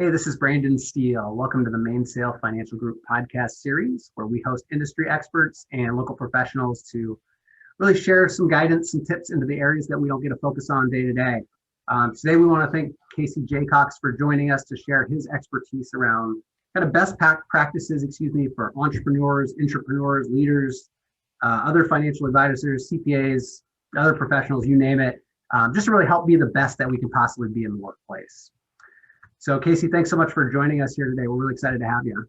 Hey, this is Brandon Steele. Welcome to the Mainsail Financial Group Podcast series, where we host industry experts and local professionals to really share some guidance and tips into the areas that we don't get to focus on day to day. Today, we want to thank Casey Jacox for joining us to share his expertise around kind of best practices, for entrepreneurs, intrapreneurs, leaders, other financial advisors, CPAs, other professionals, you name it, just to really help be the best that we can possibly be in the workplace. So Casey, thanks so much for joining us here today. We're really excited to have you.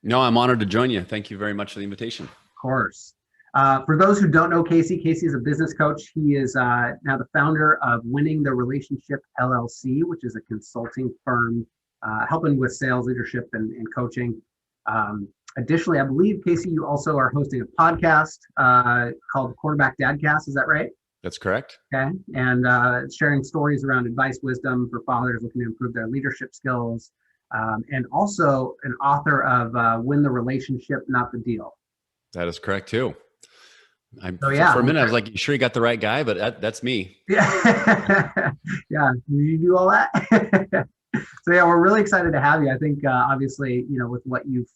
No, I'm honored to join you. Thank you very much for the invitation. Of course. For those who don't know Casey, Casey is a business coach. He is now the founder of Winning the Relationship LLC, which is a consulting firm helping with sales leadership and coaching. Additionally, I believe, Casey, you also are hosting a podcast called Quarterback Dadcast. Is that right? That's correct. Okay. And sharing stories around advice, wisdom for fathers looking to improve their leadership skills. And also an author of Win the Relationship, Not the Deal. That is correct too. For a minute, I was like, you sure you got the right guy? But that's me. Yeah. Yeah. You do all that? So yeah, we're really excited to have you. I think obviously, with what you've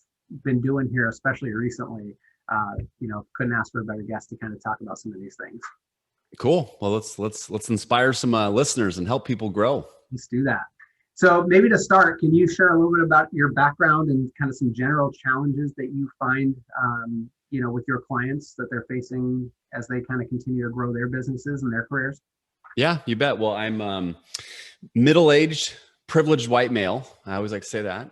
been doing here, especially recently, couldn't ask for a better guest to kind of talk about some of these things. Cool. Well, let's inspire some listeners and help people grow. Let's do that. So maybe to start, can you share a little bit about your background and kind of some general challenges that you find, with your clients that they're facing as they kind of continue to grow their businesses and their careers? Yeah, you bet. Well, I'm middle-aged, privileged white male. I always like to say that,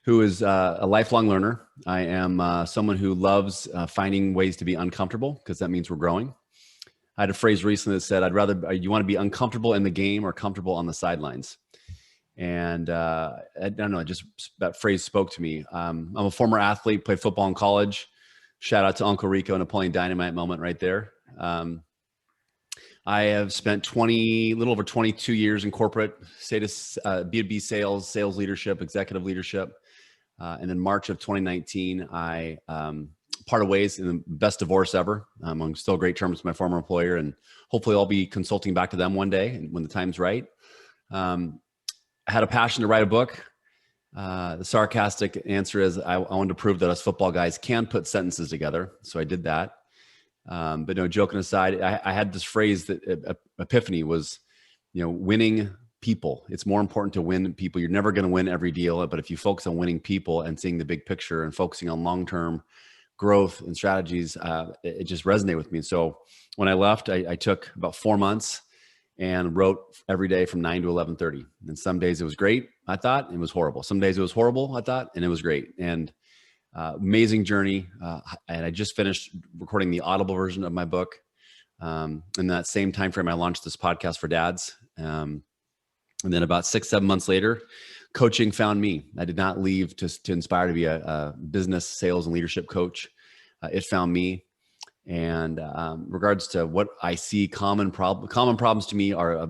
who is a lifelong learner. I am someone who loves finding ways to be uncomfortable because that means we're growing. I had a phrase recently that said, you want to be uncomfortable in the game or comfortable on the sidelines. And I don't know, that phrase spoke to me. I'm a former athlete, played football in college. Shout out to Uncle Rico, Napoleon Dynamite moment right there. I have spent little over 22 years in corporate, B2B sales leadership, executive leadership. And in March of 2019, I parted ways in the best divorce ever. I'm still great terms with my former employer, and hopefully I'll be consulting back to them one day when the time's right. I had a passion to write a book. The sarcastic answer is I wanted to prove that us football guys can put sentences together. So I did that. But no, joking aside, I had this phrase that epiphany was, winning people. It's more important to win people. You're never going to win every deal, but if you focus on winning people and seeing the big picture and focusing on long-term growth and strategies, it just resonated with me. So when I left, I took about 4 months and wrote every day from 9 to 11:30. And some days it was great, I thought, and it was horrible. Some days it was horrible, I thought, and it was great. And amazing journey. And I just finished recording the Audible version of my book. In that same time frame, I launched this podcast for dads. And then about 6-7 months later, coaching found me. I did not leave to inspire to be a business, sales, and leadership coach. It found me. And regards to what I see, common problems to me are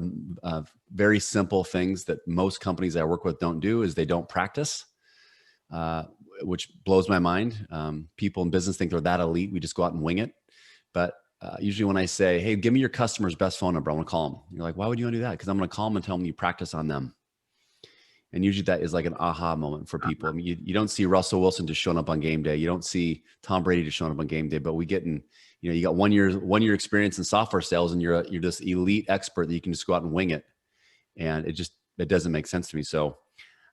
very simple things that most companies I work with don't do is they don't practice, which blows my mind. People in business think they're that elite. We just go out and wing it. But usually when I say, hey, give me your customer's best phone number, I want to call them. You're like, why would you want to do that? Because I'm going to call them and tell them you practice on them. And usually that is like an aha moment for people. I mean, you don't see Russell Wilson just showing up on game day. You don't see Tom Brady just showing up on game day, but we get in, you got one year experience in software sales and you're this elite expert that you can just go out and wing it. And it doesn't make sense to me. So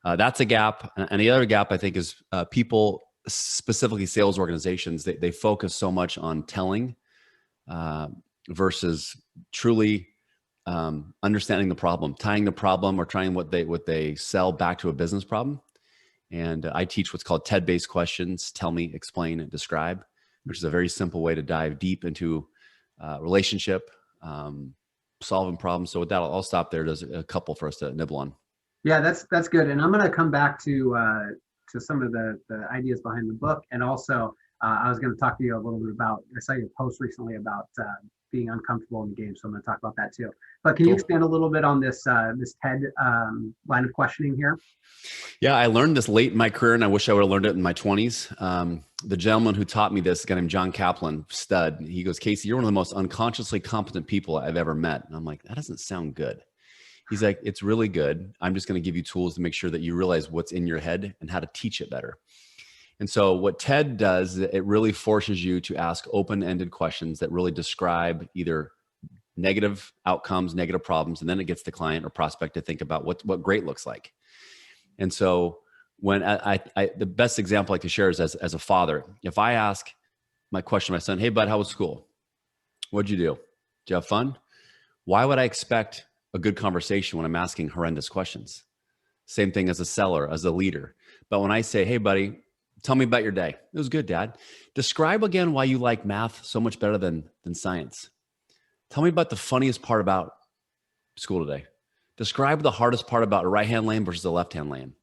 that's a gap. And the other gap I think is people, specifically sales organizations, they focus so much on telling versus truly understanding the problem, tying the problem or trying what they sell back to a business problem. And I teach what's called TED-based questions, tell me, explain, and describe, which is a very simple way to dive deep into relationship, solving problems. So with that, I'll stop there. There's a couple for us to nibble on. Yeah, that's good. And I'm going to come back to some of the ideas behind the book. And also, I was going to talk to you a little bit about, I saw your post recently about being uncomfortable in the game. So I'm going to talk about that too. But can you expand a little bit on this TED line of questioning here? Yeah, I learned this late in my career, and I wish I would have learned it in my 20s. The gentleman who taught me this, a guy named John Kaplan, stud, he goes, Casey, you're one of the most unconsciously competent people I've ever met. And I'm like, that doesn't sound good. He's like, it's really good. I'm just going to give you tools to make sure that you realize what's in your head and how to teach it better. And so what TED does, it really forces you to ask open-ended questions that really describe either negative outcomes, negative problems, and then it gets the client or prospect to think about what great looks like. And so when the best example I like to share is as a father, if I ask my question to my son, hey, bud, how was school? What'd you do? Did you have fun? Why would I expect a good conversation when I'm asking horrendous questions? Same thing as a seller, as a leader. But when I say, hey, buddy, tell me about your day. It was good, Dad. Describe again why you like math so much better than science. Tell me about the funniest part about school today. Describe the hardest part about a right-hand lane versus a left-hand lane.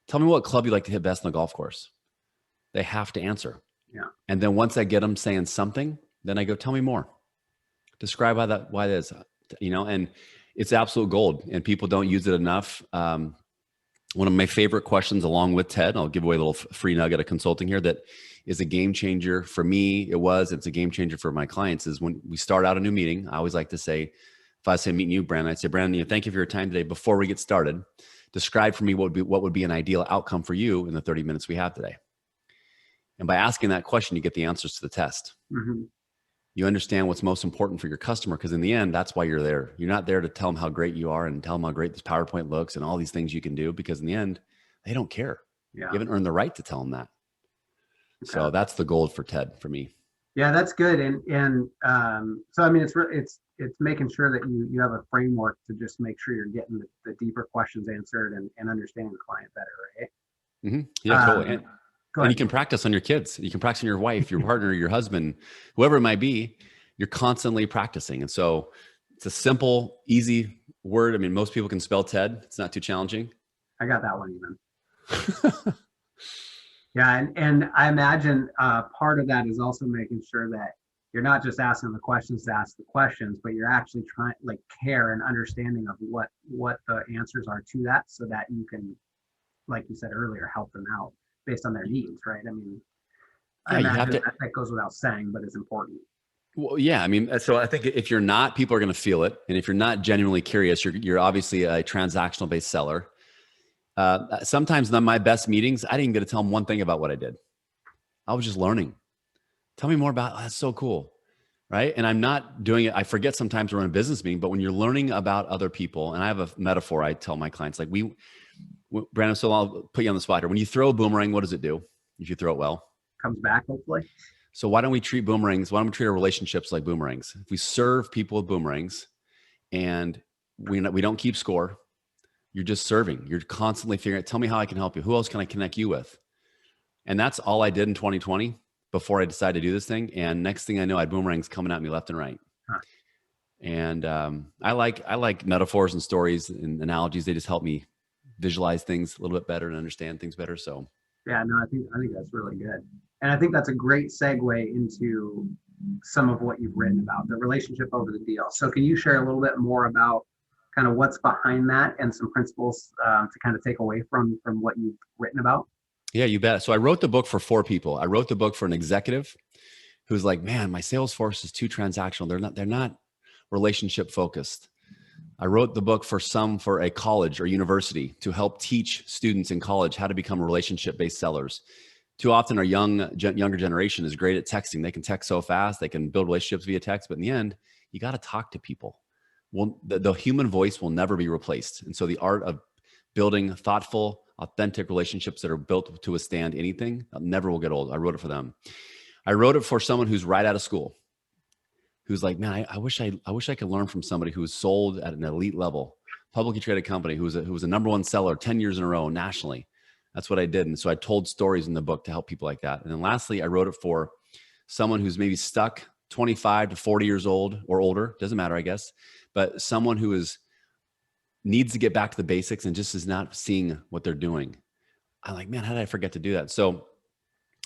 Tell me what club you like to hit best on the golf course. They have to answer. Yeah. And then once I get them saying something, then I go, tell me more. Describe why that is, and it's absolute gold and people don't use it enough. One of my favorite questions along with TED, I'll give away a little free nugget of consulting here that is a game changer for me. It's a game changer for my clients is when we start out a new meeting, I always like to say, if I say meeting you, Brandon, I'd say, Brandon, thank you for your time today. Before we get started, describe for me what would be an ideal outcome for you in the 30 minutes we have today. And by asking that question, you get the answers to the test. Mm-hmm. You understand what's most important for your customer because in the end, that's why you're there. You're not there to tell them how great you are and tell them how great this PowerPoint looks and all these things you can do because in the end, they don't care. Yeah. You haven't earned the right to tell them that. Okay. So that's the gold for TED for me. Yeah, that's good. So I mean, it's making sure that you have a framework to just make sure you're getting the deeper questions answered and understanding the client better, right? Mm-hmm. Yeah, totally. And you can practice on your kids. You can practice on your wife, your partner, your husband, whoever it might be. You're constantly practicing. And so it's a simple, easy word. I mean, most people can spell TED. It's not too challenging. I got that one even. Yeah. And I imagine part of that is also making sure that you're not just asking the questions to ask the questions, but you're actually trying care and understanding of what the answers are to that so that you can, like you said earlier, help them out based on their needs, right? I mean, I imagine that goes without saying, but it's important. Well, yeah. I mean, so I think if you're not, people are going to feel it. And if you're not genuinely curious, you're obviously a transactional based seller. Sometimes in my best meetings, I didn't get to tell them one thing about what I did. I was just learning. Tell me more about, that's so cool. Right. And I'm not doing it. I forget sometimes we're in a business meeting, but when you're learning about other people, and I have a metaphor I tell my clients, like Brandon, so I'll put you on the spot here. When you throw a boomerang, what does it do? If you throw it well, comes back hopefully. So why don't we treat boomerangs? Why don't we treat our relationships like boomerangs? If we serve people with boomerangs and we don't keep score, you're just serving. You're constantly figuring out, tell me how I can help you. Who else can I connect you with? And that's all I did in 2020 before I decided to do this thing. And next thing I know, I had boomerangs coming at me left and right. Huh. And I like metaphors and stories and analogies. They just help me visualize things a little bit better and understand things better. So yeah, no, I think that's really good. And I think that's a great segue into some of what you've written about, the relationship over the deal. So can you share a little bit more about kind of what's behind that and some principles to kind of take away from what you've written about? Yeah, you bet. So I wrote the book for 4 people. I wrote the book for an executive who's like, man, my sales force is too transactional. They're not relationship focused. I wrote the book for a college or university to help teach students in college how to become relationship-based sellers. Too often our younger generation is great at texting. They can text so fast, they can build relationships via text, but in the end, you got to talk to people. Well, the human voice will never be replaced. And so the art of building thoughtful, authentic relationships that are built to withstand anything never will get old. I wrote it for them. I wrote it for someone who's right out of school, who's like, man, I wish I could learn from somebody who was sold at an elite level, publicly traded company, who was a number 1 seller 10 years in a row nationally. That's what I did. And so I told stories in the book to help people like that. And then lastly, I wrote it for someone who's maybe stuck 25 to 40 years old or older, doesn't matter, I guess, but someone who needs to get back to the basics and just is not seeing what they're doing. I'm like, man, how did I forget to do that? So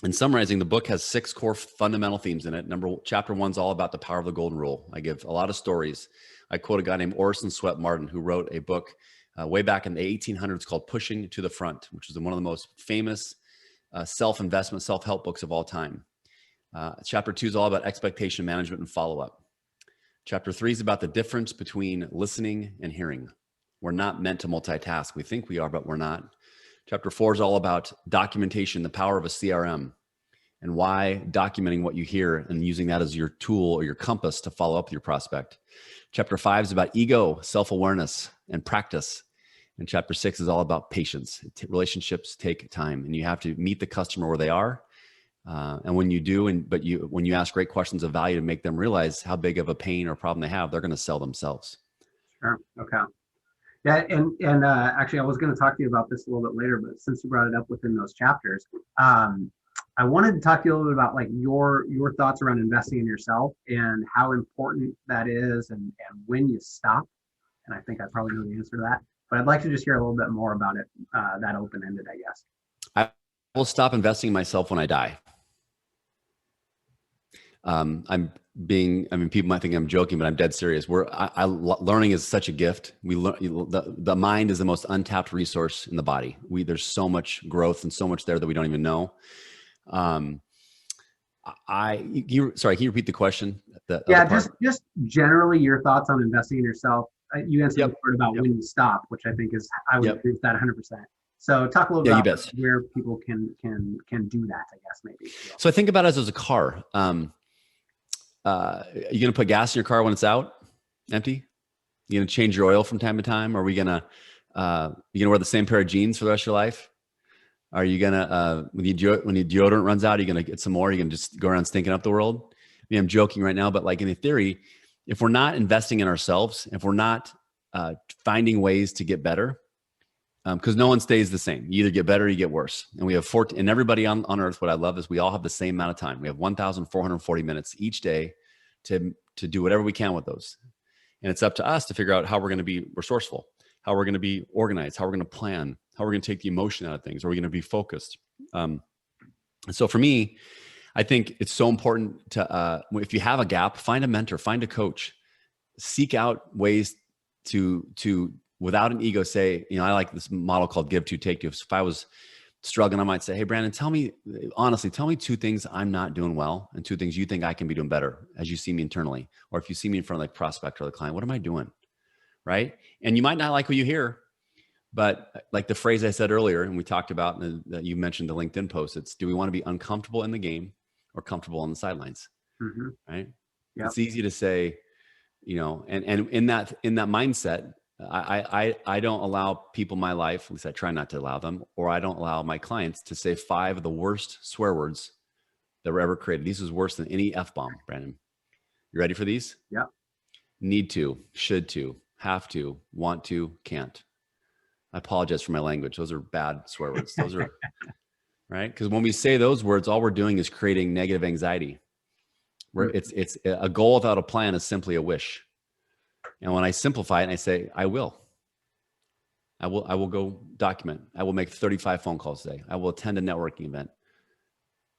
in summarizing, the book has 6 core fundamental themes in it. Chapter 1 is all about the power of the golden rule. I give a lot of stories. I quote a guy named Orson Swett Martin, who wrote a book way back in the 1800s called Pushing to the Front, which is one of the most famous self-investment, self-help books of all time. Chapter 2 is all about expectation management and follow-up. Chapter 3 is about the difference between listening and hearing. We're not meant to multitask. We think we are, but we're not. Chapter 4 is all about documentation, the power of a CRM, and why documenting what you hear and using that as your tool or your compass to follow up with your prospect. Chapter 5 is about ego, self-awareness, and practice. And chapter 6 is all about patience. Relationships take time, and you have to meet the customer where they are. And when you do, when you ask great questions of value to make them realize how big of a pain or problem they have, they're going to sell themselves. Sure. Okay. Yeah, and actually, I was going to talk to you about this a little bit later, but since you brought it up within those chapters, I wanted to talk to you a little bit about like your thoughts around investing in yourself and how important that is, and when you stop. And I think I probably know the answer to that, but I'd like to just hear a little bit more about it, that open-ended, I guess. I will stop investing in myself when I die. People might think I'm joking, but I'm dead serious. Learning is such a gift. The mind is the most untapped resource in the body. There's so much growth and so much there that we don't even know. Can you repeat the question? Just generally your thoughts on investing in yourself. You answered the part about when you stop, which I think is, I would agree with that 100%. So talk a little about where people can do that, I guess, maybe. So I think about it as a car. Are you going to put gas in your car when it's out, empty? You going to change your oil from time to time? Are we going to, you wear the same pair of jeans for the rest of your life? Are you going to, when your deodorant runs out, are you going to get some more? Are you going to just go around stinking up the world? I mean, I'm joking right now, but like in theory, if we're not investing in ourselves, if we're not finding ways to get better, because no one stays the same. You either get better or you get worse. And we have and everybody on earth, what I love is we all have the same amount of time. We have 1,440 minutes each day to do whatever we can with those. And it's up to us to figure out how we're going to be resourceful, how we're going to be organized, how we're going to plan, how we're going to take the emotion out of things. Are we going to be focused? So for me, I think it's so important to, if you have a gap, find a mentor, find a coach, seek out ways to without an ego say, I like this model called give two, take two. If I was struggling, I might say, hey, Brandon, tell me 2 things I'm not doing well and 2 things you think I can be doing better as you see me internally. Or if you see me in front of like prospect or the client, what am I doing? Right. And you might not like what you hear, but like the phrase I said earlier, and we talked about, and you mentioned the LinkedIn post, it's, do we want to be uncomfortable in the game or comfortable on the sidelines? Mm-hmm. Right. Yep. It's easy to say, and in that mindset, I don't allow people in my life, at least I try not to allow them, or I don't allow my clients to say 5 of the worst swear words that were ever created. These is worse than any F-bomb, Brandon. You ready for these? Yeah. Need to, should to, have to, want to, can't. I apologize for my language. Those are bad swear words. Those are, right? Because when we say those words, all we're doing is creating negative anxiety. Where it's a goal without a plan is simply a wish. And when I simplify it and I say, I will go document. I will make 35 phone calls today. I will attend a networking event.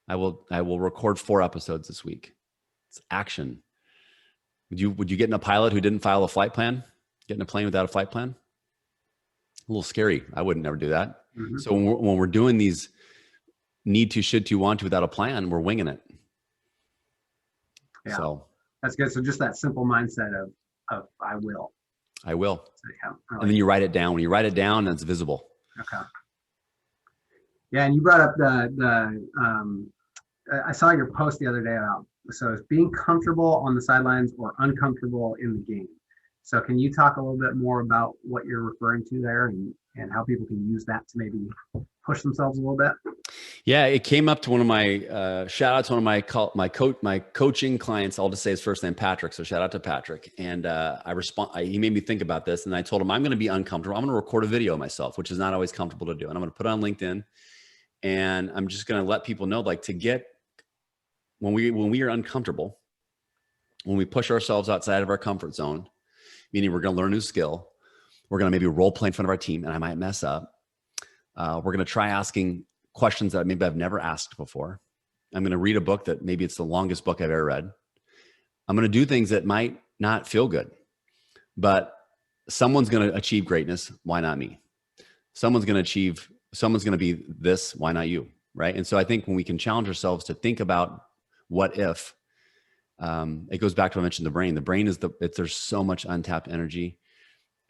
I will record 4 episodes this week. It's action. Would you get in a pilot who didn't file a flight plan? Get in a plane without a flight plan? A little scary. I wouldn't never do that. Mm-hmm. So when we're doing these need to, should to, want to without a plan, we're winging it. Yeah, so that's good. So just that simple mindset of I will. So, yeah, and then you write it down. When you write it down, it's visible. Okay. Yeah, and you brought up I saw your post the other day about, so it's being comfortable on the sidelines or uncomfortable in the game. So can you talk a little bit more about what you're referring to there and how people can use that to maybe push themselves a little bit? Yeah, it came up to one of my shout out to one of my coaching clients. I'll just say his first name, Patrick. So shout out to Patrick. And he made me think about this, and I told him I'm going to be uncomfortable. I'm going to record a video of myself, which is not always comfortable to do, and I'm going to put it on LinkedIn. And I'm just going to let people know, like, when we are uncomfortable, when we push ourselves outside of our comfort zone, meaning we're going to learn a new skill, we're going to maybe role play in front of our team, and I might mess up. We're going to try asking questions that maybe I've never asked before. I'm going to read a book that maybe it's the longest book I've ever read. I'm going to do things that might not feel good, but someone's going to achieve greatness. Why not me? Someone's going to be this. Why not you? Right. And so I think when we can challenge ourselves to think about what if, it goes back to what I mentioned, the brain is there's so much untapped energy.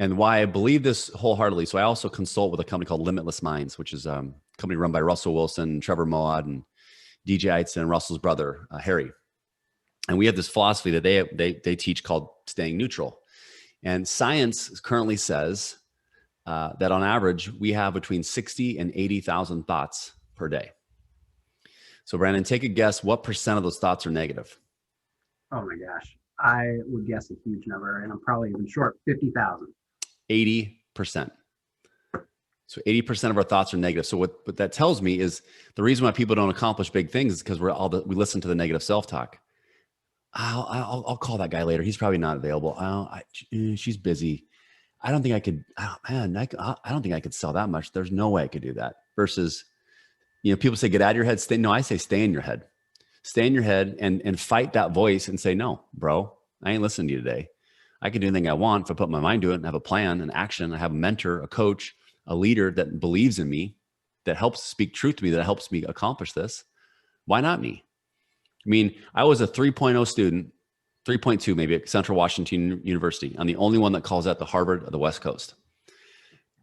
And why I believe this wholeheartedly. So I also consult with a company called Limitless Minds, which is a company run by Russell Wilson, Trevor Moawad, and DJ Eitzen, and Russell's brother, Harry. And we have this philosophy that they teach called staying neutral. And science currently says that on average, we have between 60 and 80,000 thoughts per day. So Brandon, take a guess, what percent of those thoughts are negative? Oh my gosh. I would guess a huge number, and I'm probably even short, 50,000. 80%. So 80% of our thoughts are negative. So what that tells me is the reason why people don't accomplish big things is because we listen to the negative self-talk. I'll call that guy later. He's probably not available. She's busy. I don't think I could. I don't think I could sell that much. There's no way I could do that. Versus, people say get out of your head. I say stay in your head. Stay in your head and fight that voice and say, no, bro, I ain't listening to you today. I can do anything I want if I put my mind to it and have a plan, an action. I have a mentor, a coach, a leader that believes in me, that helps speak truth to me, that helps me accomplish this. Why not me? I mean, I was a 3.0 student, 3.2 maybe at Central Washington University. I'm the only one that calls that the Harvard of the West Coast.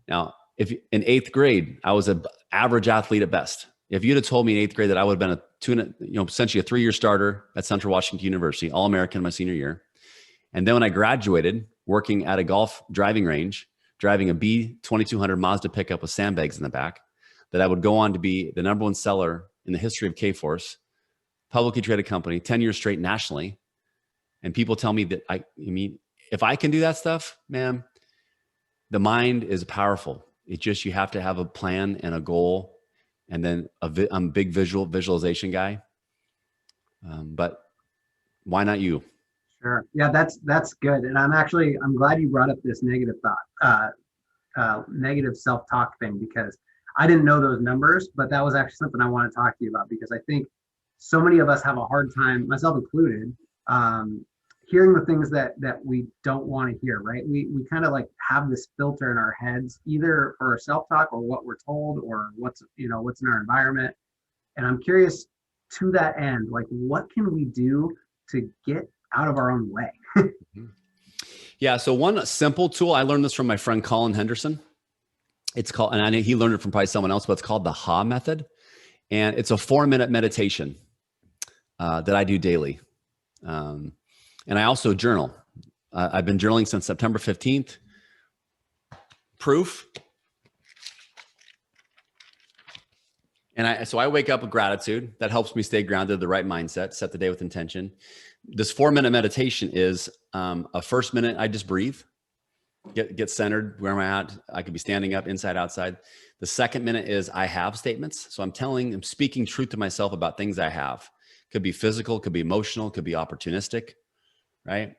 Now, if in 8th grade, I was an average athlete at best. If you'd have told me in 8th grade that I would have been essentially a 3-year starter at Central Washington University, All-American my senior year. And then when I graduated, working at a golf driving range, driving a B2200 Mazda pickup with sandbags in the back, that I would go on to be the #1 seller in the history of K-Force, publicly traded company, 10 years straight nationally. And people tell me that if I can do that stuff, man, the mind is powerful. It's just, you have to have a plan and a goal. And then I'm a big visualization guy. But why not you? Sure. Yeah, that's good. And I'm glad you brought up this negative self-talk thing, because I didn't know those numbers, but that was actually something I want to talk to you about, because I think so many of us have a hard time, myself included, hearing the things that we don't want to hear, right? We kind of like have this filter in our heads, either for our self-talk or what we're told or what's in our environment. And I'm curious, to that end, like, what can we do to get out of our own way? Yeah. So one simple tool, I learned this from my friend Colin Henderson. It's called, and I know he learned it from probably someone else, but it's called the Ha method. And it's a 4-minute meditation that I do daily. And I also journal. I've been journaling since September 15th. Proof. And so I wake up with gratitude. That helps me stay grounded, the right mindset, set the day with intention. This 4-minute meditation is a first minute, I just breathe, get centered. Where am I at? I could be standing up, inside, outside. The second minute is I have statements. So I'm speaking truth to myself about things I have. Could be physical, could be emotional, could be opportunistic, right?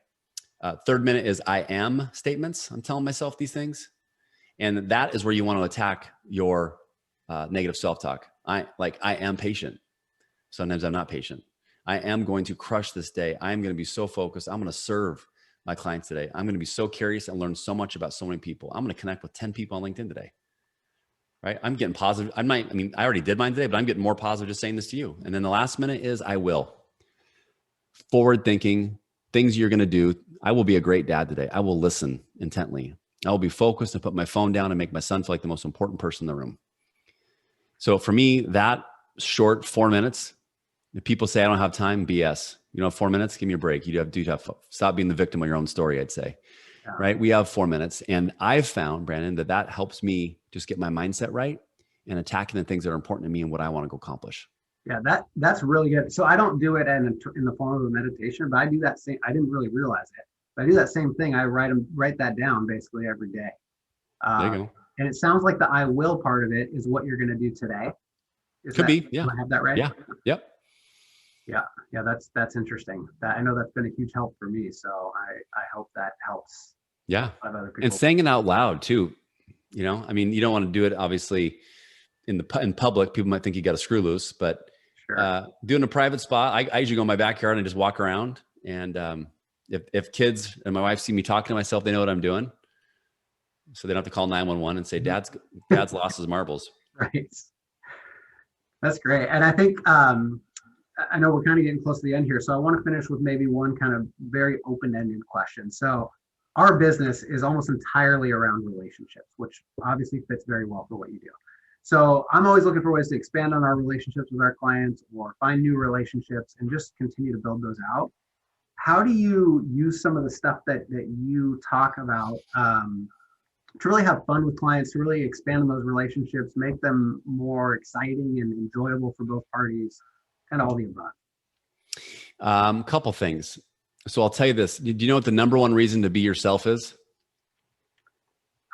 Third minute is I am statements. I'm telling myself these things. And that is where you want to attack your negative self-talk. I am patient. Sometimes I'm not patient. I am going to crush this day. I'm going to be so focused. I'm going to serve my clients today. I'm going to be so curious and learn so much about so many people. I'm going to connect with 10 people on LinkedIn today, right? I'm getting positive. I already did mine today, but I'm getting more positive just saying this to you. And then the last minute is I will. Forward thinking, things you're going to do. I will be a great dad today. I will listen intently. I will be focused and put my phone down and make my son feel like the most important person in the room. So for me, that short 4 minutes, if people say I don't have time, BS. 4 minutes, give me a break. You have to stop being the victim of your own story, I'd say. Yeah. Right? We have 4 minutes. And I've found, Brandon, that helps me just get my mindset right and attacking the things that are important to me and what I want to go accomplish. Yeah, that's really good. So I don't do it in the form of a meditation, but I do that same. I didn't really realize it, but I do that same thing. I write that down basically every day. There you go. And it sounds like the I will part of it is what you're going to do today. Could be. Yeah. Do I have that right? Yeah. Yep. Yeah. That's interesting. I know that's been a huge help for me. So I hope that helps. Yeah. And saying it out loud too. You don't want to do it obviously in public. People might think you got a screw loose, but sure. Doing a private spot, I usually go in my backyard and just walk around. And if kids and my wife see me talking to myself, they know what I'm doing. So they don't have to call 911 and say, Dad's lost his marbles. Right. That's great. And I think, I know we're kind of getting close to the end here. So I want to finish with maybe one kind of very open-ended question. So our business is almost entirely around relationships, which obviously fits very well for what you do. So I'm always looking for ways to expand on our relationships with our clients or find new relationships and just continue to build those out. How do you use some of the stuff that you talk about to really have fun with clients, to really expand on those relationships, make them more exciting and enjoyable for both parties, kind of all the above? Couple things. So I'll tell you this. Do you know what the number one reason to be yourself is?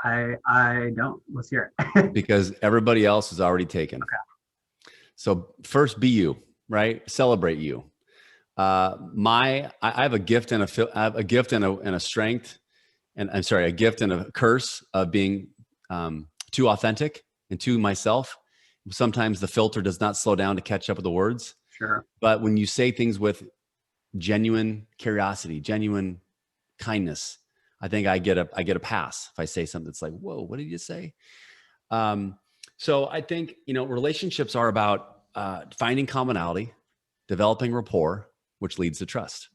I don't. Let's hear it. Because everybody else is already taken. Okay. So first, be you, right? Celebrate you. I have a gift and a gift and a strength, and I'm sorry, a gift and a curse of being too authentic and too myself. Sometimes the filter does not slow down to catch up with the words. Sure. But when you say things with genuine curiosity, genuine kindness, I think I get a pass if I say something that's like, whoa, what did you say? So I think, relationships are about finding commonality, developing rapport, which leads to trust,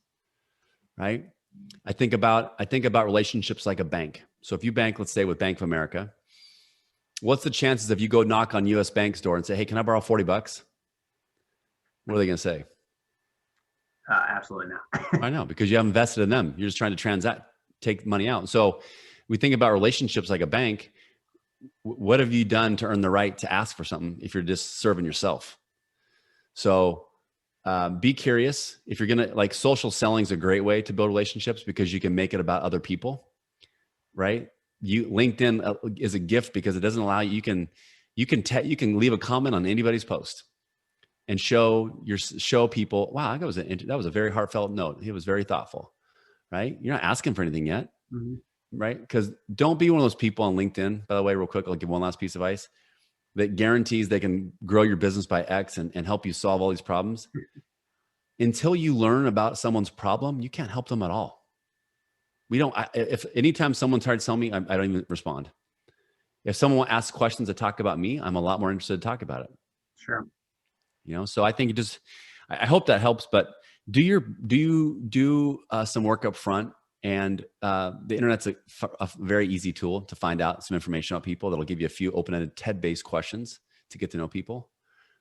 right? I think about relationships like a bank. So if you bank, let's say with Bank of America, what's the chances if you go knock on US Bank's door and say, hey, can I borrow $40? What are they going to say? Absolutely not. I know, because you haven't invested in them. You're just trying to take money out. So we think about relationships like a bank. What have you done to earn the right to ask for something if you're just serving yourself? So be curious. If you're going to, social selling is a great way to build relationships because you can make it about other people, right? LinkedIn is a gift because it doesn't allow you can leave a comment on anybody's post and show people, wow, that was a very heartfelt note. It was very thoughtful, right? You're not asking for anything yet, right? Because don't be one of those people on LinkedIn, by the way, real quick, I'll give one last piece of advice, that guarantees they can grow your business by X and help you solve all these problems. Until you learn about someone's problem, you can't help them at all. If anytime someone tries to tell me, I don't even respond. If someone asks questions to talk about me, I'm a lot more interested to talk about it. Sure. So I think I hope that helps, but do some work up front, and the internet's a very easy tool to find out some information about people. That'll give you a few open-ended TED-based questions to get to know people.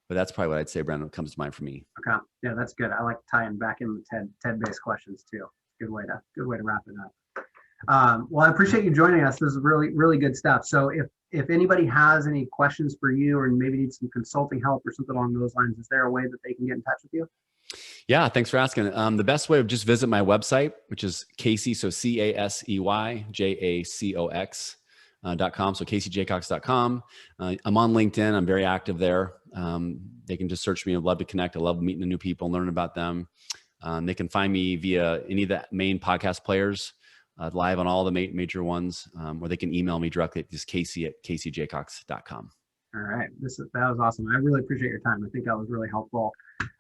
But that's probably what I'd say, Brandon, what comes to mind for me. Okay. Yeah, that's good. I like tying back in the TED-based questions too. Good way to wrap it up. Well, I appreciate you joining us. This is really, really good stuff. So if anybody has any questions for you or maybe needs some consulting help or something along those lines, is there a way that they can get in touch with you? Yeah, thanks for asking. The best way would just visit my website, which is Casey, so CaseyJacox.com. So CaseyJacox.com. I'm on LinkedIn. I'm very active there. They can just search me. I'd love to connect. I love meeting the new people and learning about them. They can find me via any of the main podcast players, live on all the major ones, or they can email me directly at just Casey@CaseyJacox.com. All right. That was awesome. I really appreciate your time. I think that was really helpful.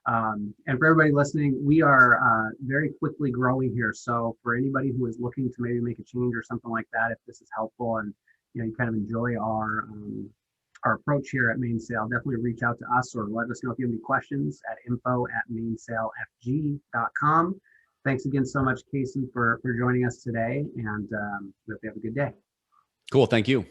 And for everybody listening, we are very quickly growing here. So for anybody who is looking to maybe make a change or something like that, if this is helpful and you kind of enjoy our approach here at Mainsail, definitely reach out to us or let us know if you have any questions at info@mainsailfg.com. Thanks again so much, Casey, for joining us today, and we hope you have a good day. Cool. Thank you.